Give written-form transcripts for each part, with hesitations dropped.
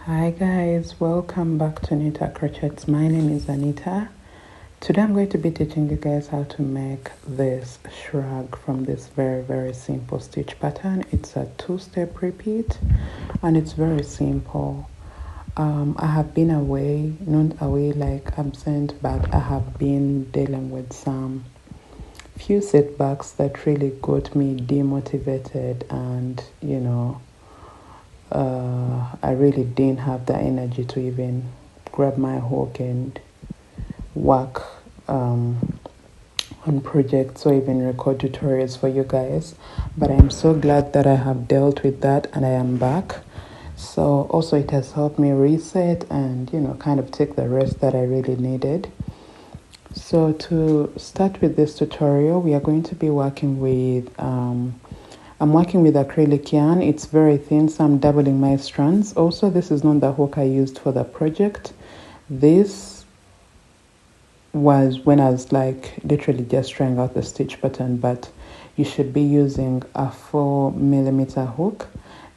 Hi guys, welcome back to Anita Crochets. My name is Anita. Today I'm going to be teaching you guys how to make this shrug from this very simple stitch pattern. It's a two-step repeat and it's very simple. I have been away, not away like absent, but I have been dealing with some few setbacks that really got me demotivated, and I really didn't have the energy to even grab my hook and work on projects or even record tutorials for you guys. But I'm so glad that I have dealt with that and I am back. So also it has helped me reset and kind of take the rest that I really needed. So to start with this tutorial, we are going to be working with I'm working with acrylic yarn. It's very thin, so I'm doubling my strands. Also, this is not the hook I used for the project. This was when I was like literally just trying out the stitch pattern, but you should be using a 4mm hook.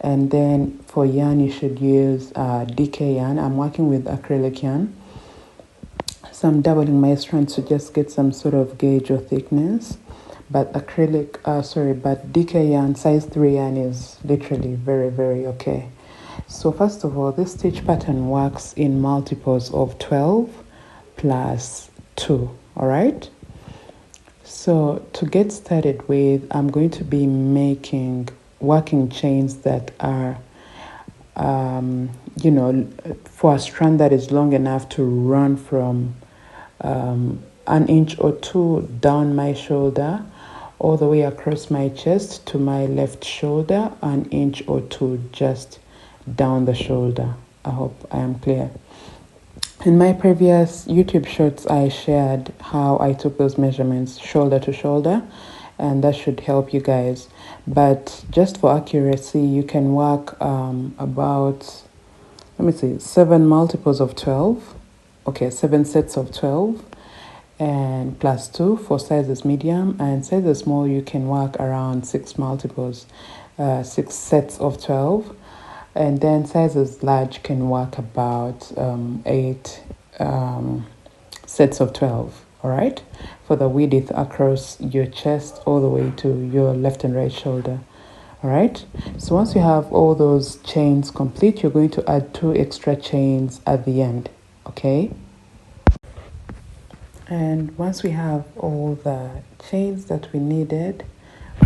And then for yarn, you should use DK yarn. I'm working with acrylic yarn. So I'm doubling my strands to just get some sort of gauge or thickness. But but DK yarn, size 3 yarn is literally very okay. So first of all, this stitch pattern works in multiples of 12 plus 2, all right? So to get started with, I'm going to be making working chains that are, for a strand that is long enough to run from an inch or two down my shoulder all the way across my chest to my left shoulder, an inch or two just down the shoulder. I hope I am clear. In my previous YouTube shorts, I shared how I took those measurements shoulder to shoulder, and that should help you guys. But just for accuracy, you can work about, 7 multiples of 12. Okay, 7 sets of 12. And plus 2 for sizes medium, and sizes small you can work around 6 multiples, 6 sets of 12, and then sizes large can work about 8 sets of 12. All right, for the width across your chest all the way to your left and right shoulder. All right, so once you have all those chains complete, you're going to add 2 extra chains at the end. Okay. And once we have all the chains that we needed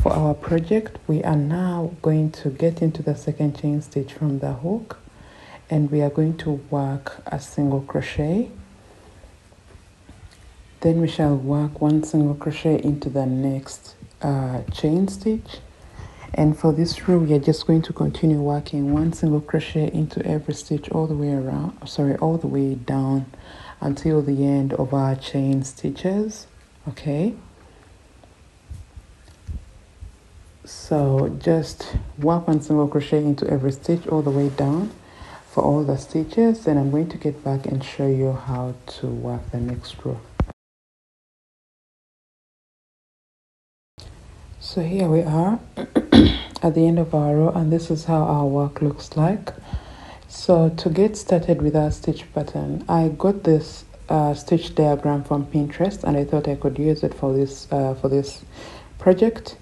for our project, we are now going to get into the second chain stitch from the hook, and we are going to work a single crochet. Then we shall work 1 single crochet into the next chain stitch. And for this row, we are just going to continue working 1 single crochet into every stitch all the way around, all the way down until the end of our chain stitches. Okay, so just work 1 single crochet into every stitch all the way down for all the stitches. Then I'm going to get back and show you how to work the next row. So here we are at the end of our row, and this is how our work looks like. So to get started with our stitch pattern, I got this stitch diagram from Pinterest, and I thought I could use it for this project.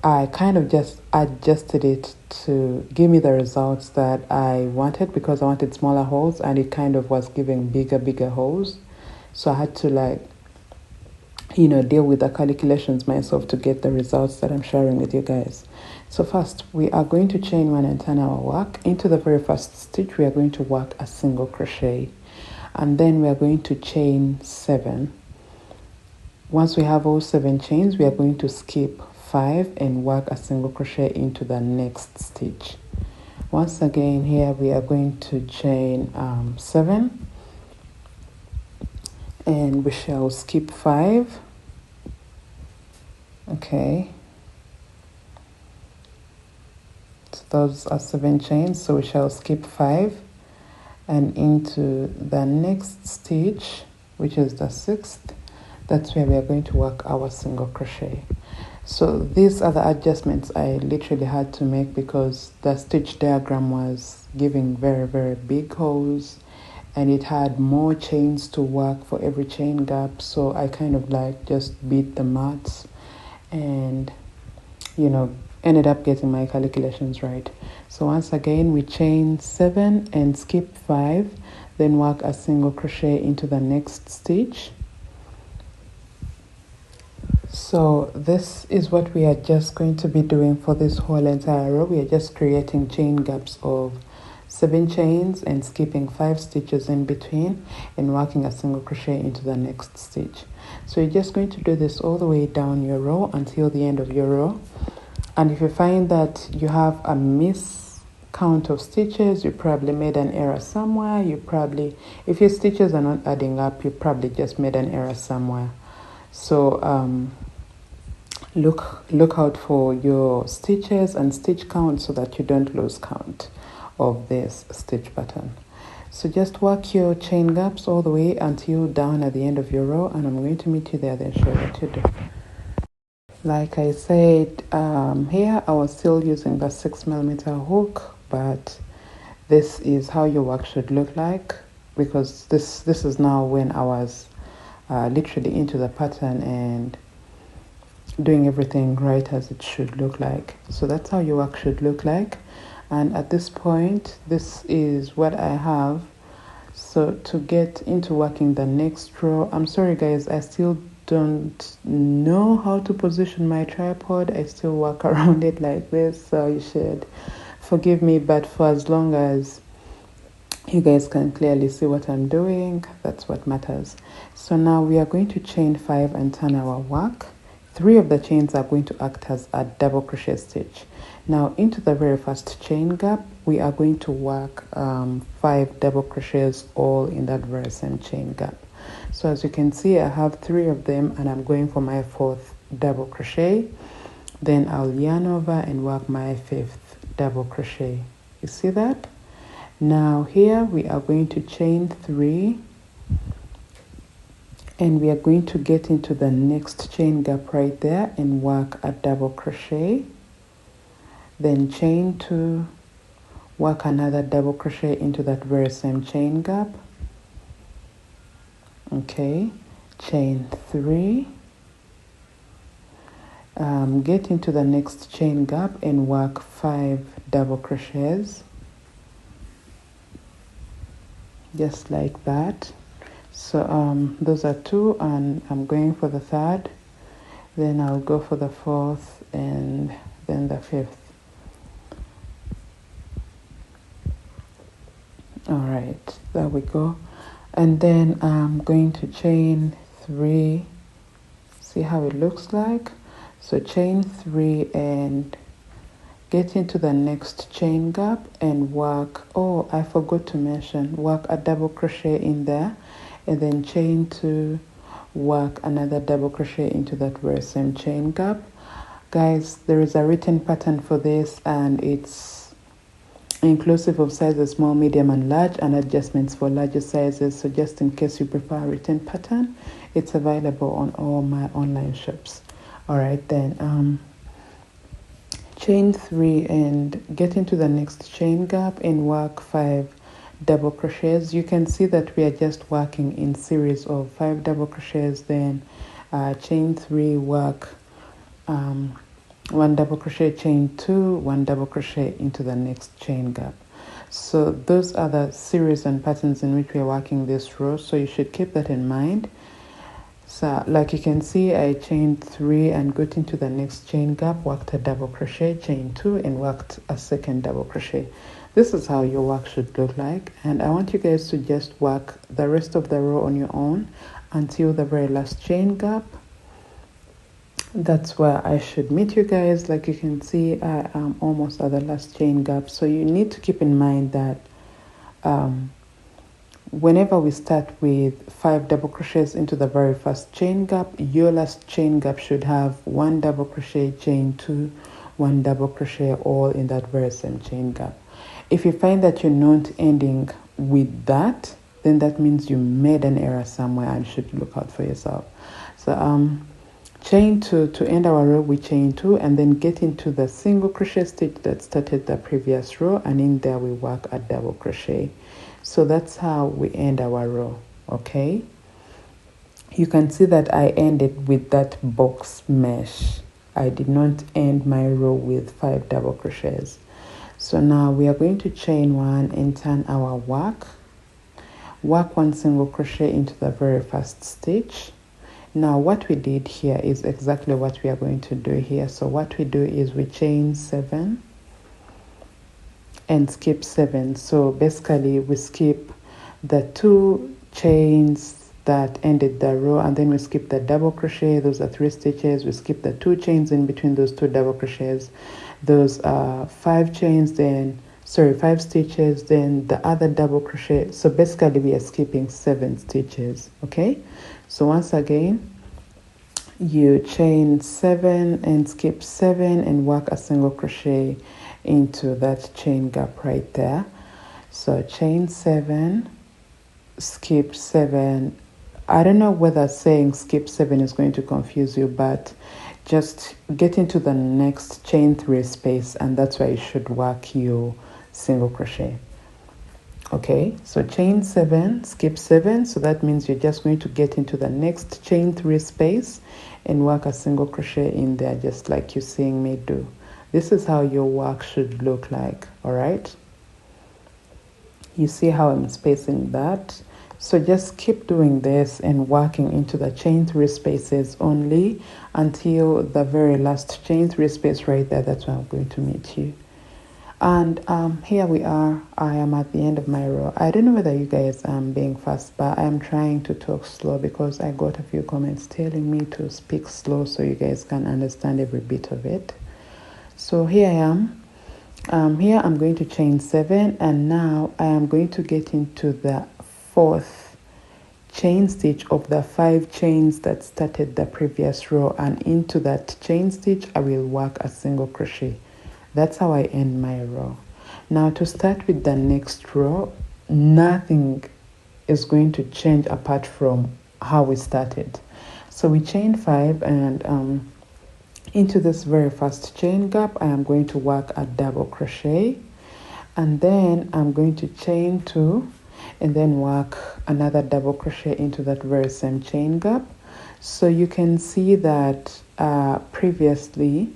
I kind of just adjusted it to give me the results that I wanted, because I wanted smaller holes and it kind of was giving bigger holes. So I had to deal with the calculations myself to get the results that I'm sharing with you guys. So first, we are going to chain 1 and turn our work. Into the very first stitch, we are going to work a single crochet, and then we are going to chain 7. Once we have all 7 chains, we are going to skip 5 and work a single crochet into the next stitch. Once again, here we are going to chain 7, and we shall skip 5. Okay, so those are 7 chains, so we shall skip 5 and into the next stitch, which is the 6th. That's where we are going to work our single crochet. So these are the adjustments I literally had to make because the stitch diagram was giving very big holes, and it had more chains to work for every chain gap. So I kind of like just beat the maths and, you know, ended up getting my calculations right. So once again, we chain 7 and skip 5, then work a single crochet into the next stitch. So this is what we are just going to be doing for this whole entire row. We are just creating chain gaps of 7 chains and skipping 5 stitches in between and working a single crochet into the next stitch. So you're just going to do this all the way down your row until the end of your row. And if you find that you have a miscount of stitches, you probably made an error somewhere. If your stitches are not adding up, you probably just made an error somewhere. So look out for your stitches and stitch count so that you don't lose count of this stitch pattern. So just work your chain gaps all the way until down at the end of your row, and I'm going to meet you there, then show you what to do. Like I said, here I was still using the 6mm hook, but this is how your work should look like, because this is now when I was literally into the pattern and doing everything right as it should look like. So that's how your work should look like. And at this point, this is what I have. So to get into working the next row, I'm sorry guys, I still don't know how to position my tripod. I still work around it like this, so you should forgive me, but for as long as you guys can clearly see what I'm doing, that's what matters. So now we are going to chain 5 and turn our work. 3 of the chains are going to act as a double crochet stitch. Now into the very first chain gap, we are going to work 5 double crochets all in that very same chain gap. So as you can see, I have 3 of them and I'm going for my 4th double crochet. Then I'll yarn over and work my 5th double crochet. You see that? Now here we are going to chain 3 and we are going to get into the next chain gap right there and work a double crochet. Then chain 2, work another double crochet into that very same chain gap. Okay, chain 3, get into the next chain gap and work 5 double crochets, just like that. So those are 2 and I'm going for the 3rd, then I'll go for the 4th and then the 5th. All right, there we go. And then I'm going to chain 3, see how it looks like. So chain 3 and get into the next chain gap and work, oh, I forgot to mention, work a double crochet in there and then chain 2, work another double crochet into that very same chain gap. Guys, there is a written pattern for this and it's inclusive of sizes small, medium and large, and adjustments for larger sizes. So just in case you prefer a written pattern, it's available on all my online shops. All right, then chain 3 and get into the next chain gap and work 5 double crochets. You can see that we are just working in series of 5 double crochets, then chain 3, work 1 double crochet, chain 2, 1 double crochet into the next chain gap. So those are the series and patterns in which we are working this row, so you should keep that in mind. So like you can see, I chained 3 and got into the next chain gap, worked a double crochet, chain 2 and worked a 2nd double crochet. This is how your work should look like, and I want you guys to just work the rest of the row on your own until the very last chain gap. That's where I should meet you guys. Like you can see, I am almost at the last chain gap. So you need to keep in mind that whenever we start with 5 double crochets into the very first chain gap, your last chain gap should have 1 double crochet, chain 2, 1 double crochet, all in that very same chain gap. If you find that you're not ending with that, then that means you made an error somewhere and should look out for yourself. So chain 2 to end our row. We chain 2 and then get into the single crochet stitch that started the previous row, and in there we work a double crochet. So that's how we end our row. Okay, you can see that I ended with that box mesh. I did not end my row with 5 double crochets. So now we are going to chain 1 and turn our work 1 single crochet into the very first stitch. Now what we did here is exactly what we are going to do here. So what we do is we chain 7 and skip 7. So basically we skip the 2 chains that ended the row, and then we skip the double crochet. Those are 3 stitches. We skip the 2 chains in between those 2 double crochets. Those are 5 chains, then 5 stitches, then the other double crochet. So basically we are skipping 7 stitches. Okay, so once again, you chain 7 and skip 7 and work a single crochet into that chain gap right there. So chain 7, skip 7. I don't know whether saying skip 7 is going to confuse you, but just get into the next chain 3 space, and that's where you should work your single crochet. Okay, so chain 7, skip 7, so that means you're just going to get into the next chain 3 space and work a single crochet in there, just like you're seeing me do. This is how your work should look like. All right, you see how I'm spacing that? So just keep doing this and working into the chain 3 spaces only until the very last chain 3 space right there. That's where I'm going to meet you. And here we are. I am at the end of my row. I don't know whether you guys are being fast, but I'm trying to talk slow because I got a few comments telling me to speak slow so you guys can understand every bit of it. So here I am. Here I'm going to chain 7, and now I am going to get into the 4th chain stitch of the 5 chains that started the previous row, and into that chain stitch I will work a single crochet. That's how I end my row. Now to start with the next row, nothing is going to change apart from how we started. So we chain 5, and into this very first chain gap I am going to work a double crochet, and then I'm going to chain 2 and then work another double crochet into that very same chain gap. So you can see that previously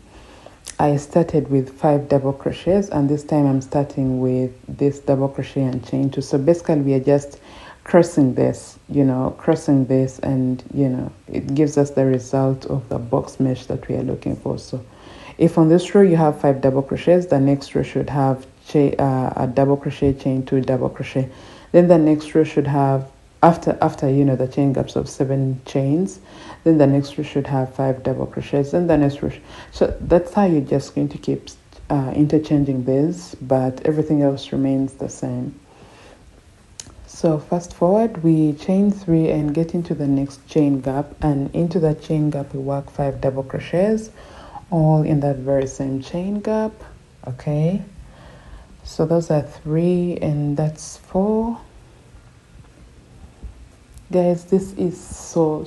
I started with 5 double crochets, and this time I'm starting with this double crochet and chain 2. So basically we are just crossing this, crossing this, and it gives us the result of the box mesh that we are looking for. So if on this row you have 5 double crochets, the next row should have a double crochet, chain 2, double crochet. Then the next row should have, after the chain gaps of 7 chains, then the next row should have 5 double crochets, and the next row. So that's how you're just going to keep interchanging this, but everything else remains the same. So fast forward, we chain 3 and get into the next chain gap, and into that chain gap we work 5 double crochets, all in that very same chain gap. Okay, so those are 3 and that's 4. Guys, this is so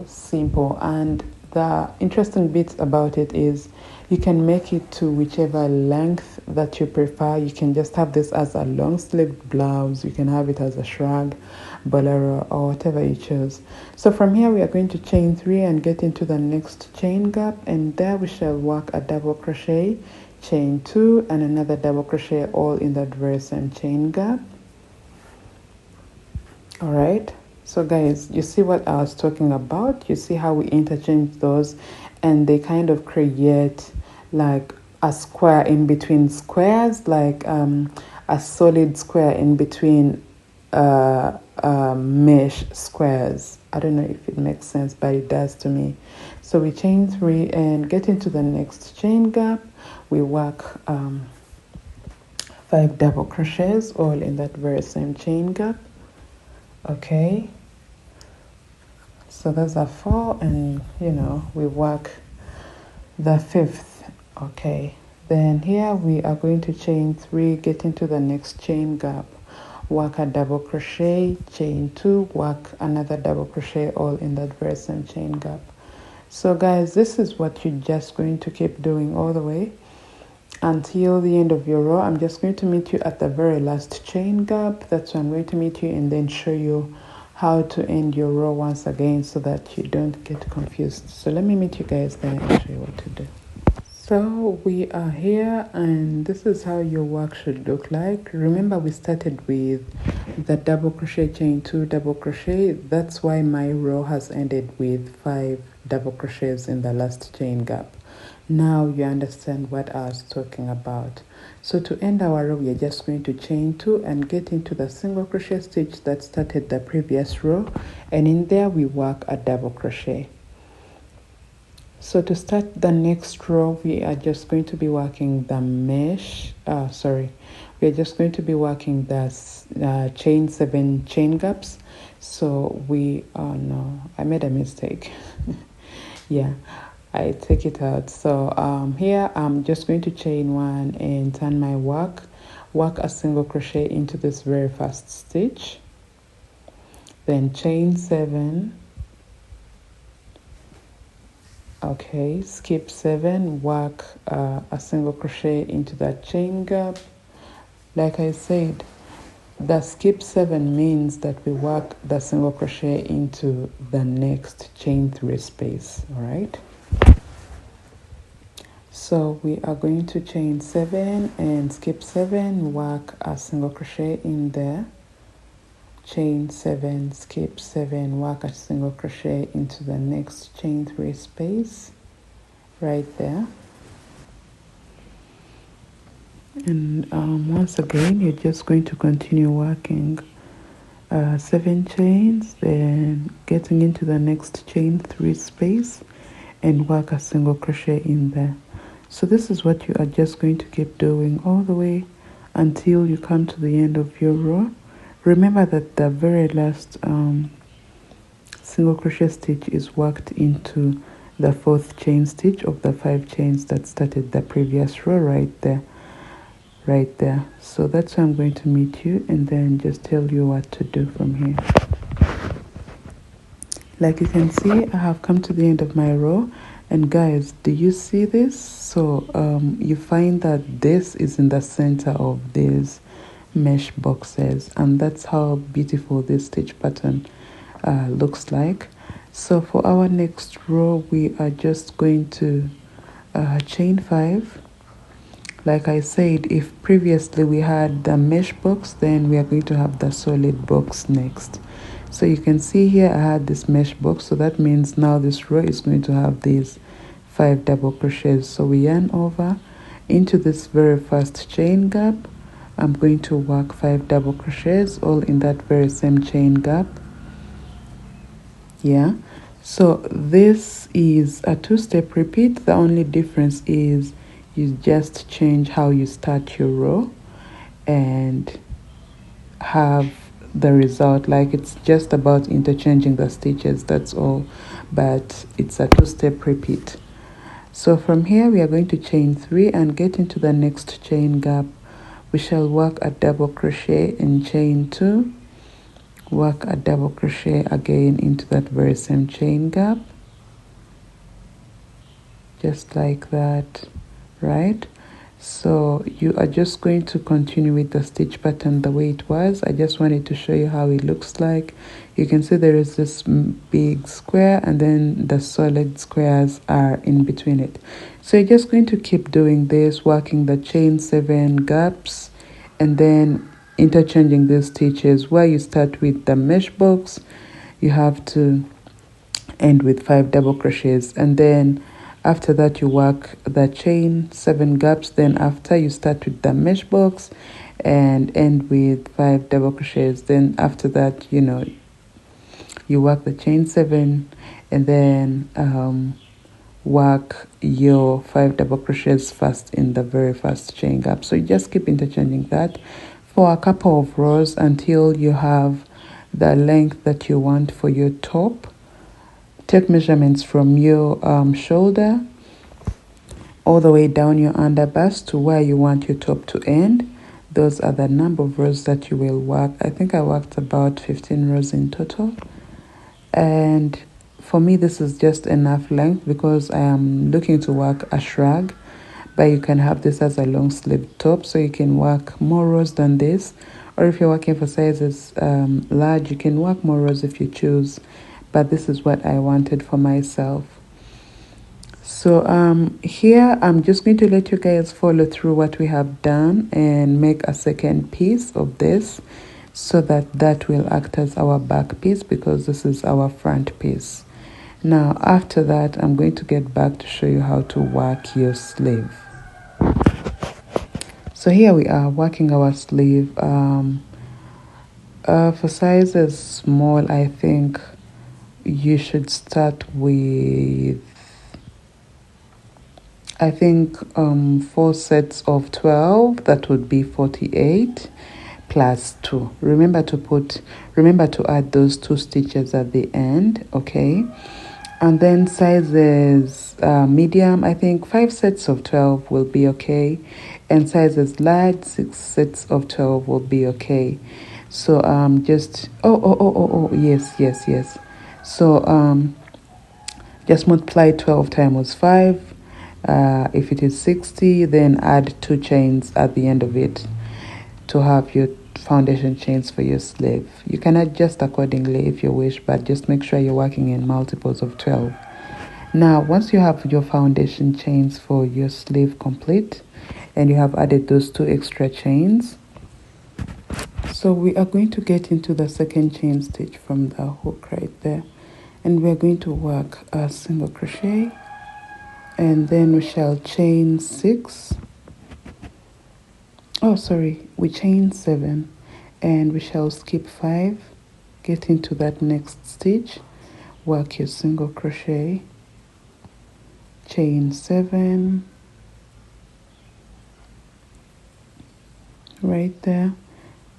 simple, and the interesting bit about it is you can make it to whichever length that you prefer. You can just have this as a long sleeved blouse, you can have it as a shrug, bolero, or whatever you choose. So from here we are going to chain 3 and get into the next chain gap, and there we shall work a double crochet, chain 2 and another double crochet, all in that very same chain gap. All right, so guys, you see what I was talking about? You see how we interchange those, and they kind of create like a square in between squares, like a solid square in between mesh squares. I don't know if it makes sense, but it does to me. So we chain 3 and get into the next chain gap. We work 5 double crochets, all in that very same chain gap. Okay, so those are 4, and we work the 5th. Okay, then here we are going to chain 3, get into the next chain gap, work a double crochet, chain 2, work another double crochet, all in that very same chain gap. So guys, this is what you're just going to keep doing all the way until the end of your row. I'm just going to meet you at the very last chain gap. That's where I'm going to meet you, and then show you how to end your row once again so that you don't get confused. So let me meet you guys there and show you what to do. So we are here, and this is how your work should look like. Remember, we started with the double crochet, chain 2, double crochet. That's why my row has ended with 5 double crochets in the last chain gap. Now you understand what I was talking about. So to end our row, we are just going to chain 2 and get into the single crochet stitch that started the previous row, and in there we work a double crochet. So to start the next row, we are just going to be working the mesh, we are just going to be working the chain 7 chain gaps. So no, I made a mistake. Yeah, I take it out. So here I'm just going to chain 1 and turn my work a single crochet into this very first stitch, then chain 7. Okay, skip 7, work a single crochet into that chain gap. Like I said, the skip 7 means that we work the single crochet into the next chain 3 space. All right, so we are going to chain 7 and skip 7, work a single crochet in there, chain 7, skip 7, work a single crochet into the next chain 3 space right there. And once again, you're just going to continue working 7 chains, then getting into the next chain 3 space and work a single crochet in there. So this is what you are just going to keep doing all the way until you come to the end of your row. Remember that the very last single crochet stitch is worked into the 4th chain stitch of the 5 chains that started the previous row right there. So that's where I'm going to meet you and then just tell you what to do from here. Like you can see, I have come to the end of my row, and guys, do you see this? So you find that this is in the center of these mesh boxes, and that's how beautiful this stitch pattern looks like. So for our next row, we are just going to chain 5. Like I said, if previously we had the mesh box, then we are going to have the solid box next. So you can see here I had this mesh box, so that means now this row is going to have these 5 double crochets. So we yarn over into this very first chain gap. I'm going to work 5 double crochets all in that very same chain gap. Yeah, so this is a 2-step repeat. The only difference is you just change how you start your row and have the result. Like, it's just about interchanging the stitches, that's all, but it's a 2-step repeat. So from here we are going to chain 3 and get into the next chain gap. We shall work a double crochet in chain 2, work a double crochet again into that very same chain gap, just like that, right? So you are just going to continue with the stitch pattern the way it was. I just wanted to show you how it looks like. You can see there is this big square, and then the solid squares are in between it. So you're just going to keep doing this, working the chain 7 gaps and then interchanging these stitches. Where you start with the mesh box, you have to end with 5 double crochets, and then after that you work the chain 7 gaps. Then after, you start with the mesh box and end with 5 double crochets. Then after that, you work the chain 7 and then work your 5 double crochets first in the very first chain gap. So you just keep interchanging that for a couple of rows until you have the length that you want for your top. Take measurements from your shoulder all the way down your underbust to where you want your top to end. Those are the number of rows that you will work. I think I worked about 15 rows in total. And for me this is just enough length because I am looking to work a shrug, but you can have this as a long sleeve top, so you can work more rows than this, or if you're working for sizes large, you can work more rows if you choose, but this is what I wanted for myself. So here I'm just going to let you guys follow through what we have done and make a second piece of this, so that will act as our back piece because this is our front piece. Now after that, I'm going to get back to show you how to work your sleeve. So here we are working our sleeve. For sizes small, I think you should start with, I think 4 sets of 12, that would be 48 plus 2. Remember to add those 2 stitches at the end, okay? And then sizes medium, I think 5 sets of 12 will be okay, and sizes large, 6 sets of 12 will be okay. So just yes. So just multiply 12 times 5. If it is 60, then add 2 chains at the end of it to have your foundation chains for your sleeve. You can adjust accordingly if you wish, but just make sure you're working in multiples of 12. Now once you have your foundation chains for your sleeve complete and you have added those 2 extra chains, so we are going to get into the second chain stitch from the hook right there, and we're going to work a single crochet, and then we shall chain 6. We chain 7, and we shall skip 5, get into that next stitch, work your single crochet, chain 7 right there,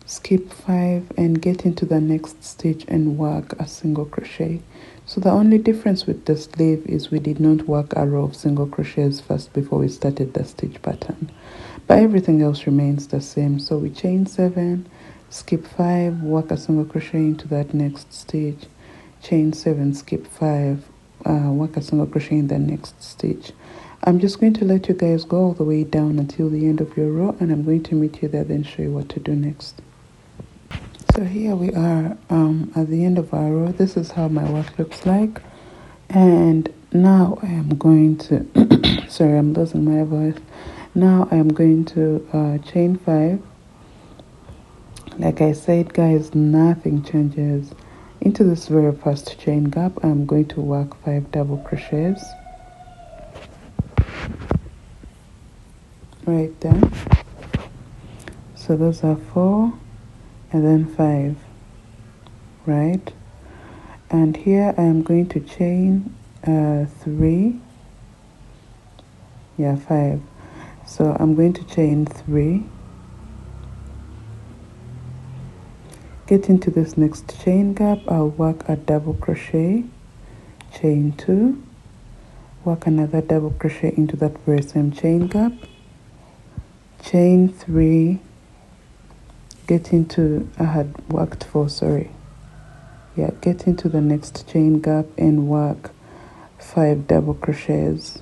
skip 5 and get into the next stitch and work a single crochet. So the only difference with the sleeve is we did not work a row of single crochets first before we started the stitch pattern, but everything else remains the same. So we chain 7, skip 5, work a single crochet into that next stitch, chain 7, skip 5, work a single crochet in the next stitch. I'm just going to let you guys go all the way down until the end of your row, and I'm going to meet you there, then show you what to do next. So here we are at the end of our row. This is how my work looks like, and now I am going to sorry, I'm losing my voice. Now I am going to chain 5. Like I said, guys, nothing changes. Into this very first chain gap, I'm going to work 5 double crochets right there. So those are 4 and then 5, right? And here I am going to chain 3, 5. So I'm going to chain 3, get into this next chain gap, I'll work a double crochet, chain 2, work another double crochet into that very same chain gap, chain 3, get into, I had worked 4, get into the next chain gap and work 5 double crochets.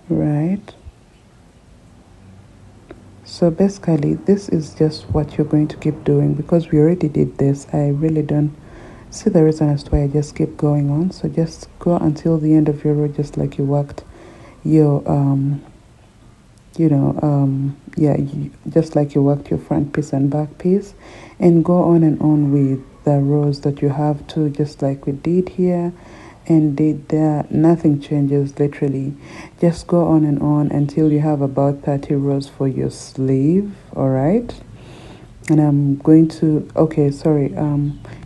Right, so basically this is just what you're going to keep doing because we already did this. I really don't see the reason as to why I just keep going on. So just go until the end of your row, just like you worked your just like you worked your front piece and back piece, and go on and on with the rows that you have to, just like we did here and did there. Nothing changes, literally. Just go on and on until you have about 30 rows for your sleeve. All right, and I'm going to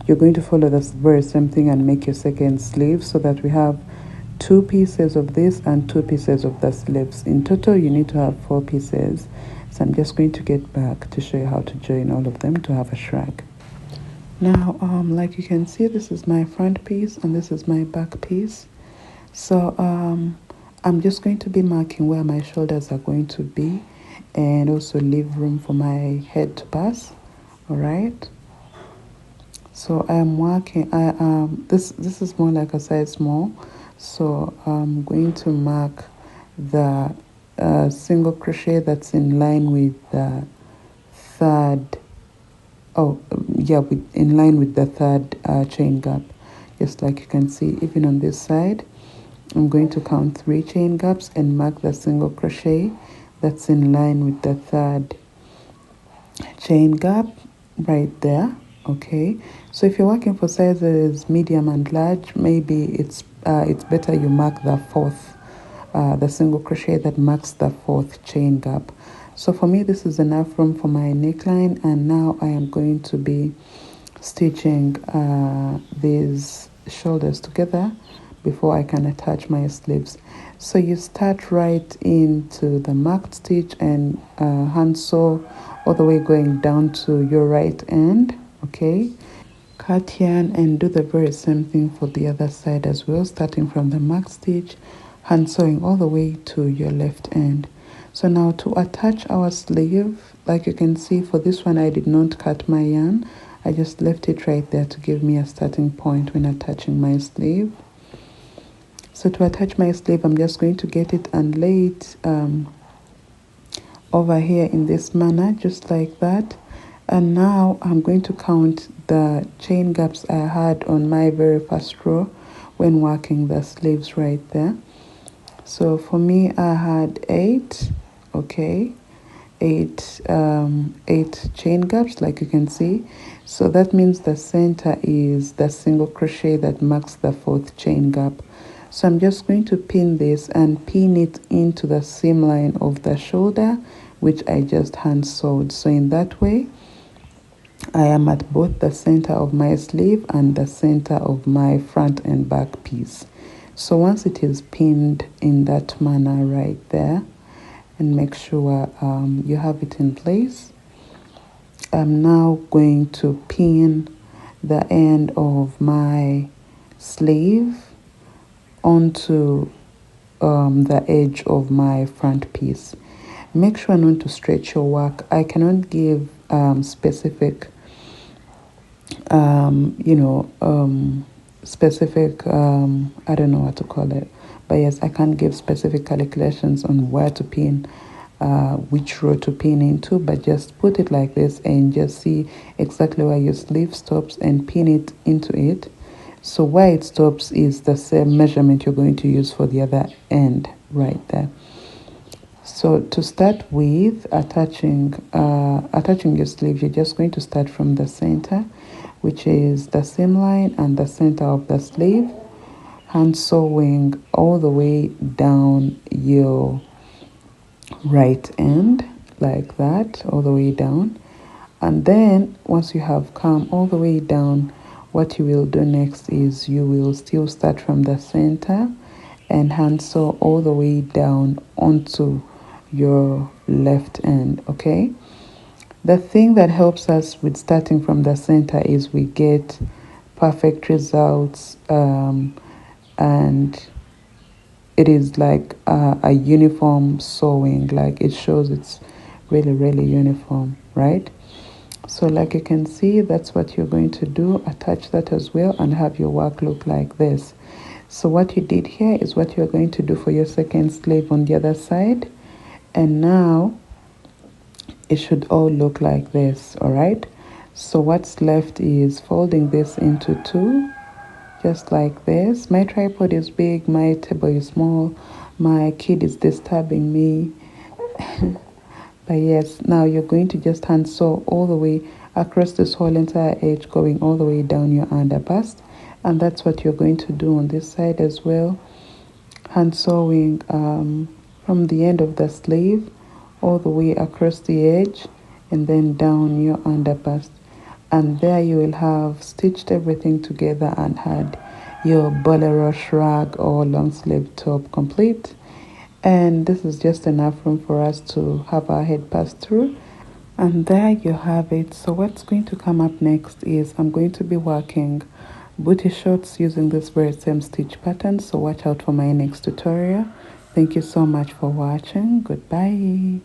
you're going to follow this very same thing and make your second sleeve, so that we have 2 pieces of this and 2 pieces of the sleeves. In total you need to have 4 pieces. So I'm just going to get back to show you how to join all of them to have a shrug. Now like you can see, this is my front piece and this is my back piece. So I'm just going to be marking where my shoulders are going to be, and also leave room for my head to pass. All right, so I'm working, this is more like a size small, so I'm going to mark the single crochet that's in line with the third, in line with the third chain gap. Just like you can see, even on this side, I'm going to count 3 chain gaps and mark the single crochet that's in line with the third chain gap right there. Okay, so if you're working for sizes medium and large, maybe it's better you mark the fourth, the single crochet that marks the 4th chain gap. So for me, this is enough room for my neckline, and now I am going to be stitching these shoulders together before I can attach my sleeves. So you start right into the marked stitch and hand sew all the way going down to your right end. Okay, cut yarn and do the very same thing for the other side as well, starting from the marked stitch, hand sewing all the way to your left end. So now to attach our sleeve, like you can see, for this one I did not cut my yarn. I just left it right there to give me a starting point when attaching my sleeve. So to attach my sleeve, I'm just going to get it and lay it over here in this manner, just like that. And now I'm going to count the chain gaps I had on my very first row when working the sleeves right there. So for me, I had 8, okay, 8 chain gaps, like you can see. So that means the center is the single crochet that marks the 4th chain gap. So I'm just going to pin this and pin it into the seam line of the shoulder, which I just hand sewed. So in that way, I am at both the center of my sleeve and the center of my front and back piece. So once it is pinned in that manner right there, and make sure you have it in place, I'm now going to pin the end of my sleeve onto the edge of my front piece. Make sure not to stretch your work. I cannot give specific I don't know what to call it, but yes, I can't give specific calculations on where to pin, which row to pin into, but just put it like this and just see exactly where your sleeve stops and pin it into it. So where it stops is the same measurement you're going to use for the other end right there. So to start with attaching your sleeve, you're just going to start from the center, which is the seam line and the center of the sleeve, hand sewing all the way down your right end like that, all the way down. And then once you have come all the way down, what you will do next is you will still start from the center and hand sew all the way down onto your left end. Okay, the thing that helps us with starting from the center is we get perfect results, and it is like a uniform sewing, like it shows it's really uniform, right? So like you can see, that's what you're going to do. Attach that as well and have your work look like this. So what you did here is what you're going to do for your second sleeve on the other side. And now it should all look like this, all right? So what's left is folding this into 2, just like this. My tripod is big, my table is small, my kid is disturbing me. But yes, now you're going to just hand sew all the way across this whole entire edge, going all the way down your underbust. And that's what you're going to do on this side as well. Hand sewing from the end of the sleeve all the way across the edge and then down your underbust. And there you will have stitched everything together and had your bolero shrug or long sleeve top complete. And this is just enough room for us to have our head pass through. And there you have it. So what's going to come up next is I'm going to be working booty shorts using this very same stitch pattern. So watch out for my next tutorial. Thank you so much for watching. Goodbye.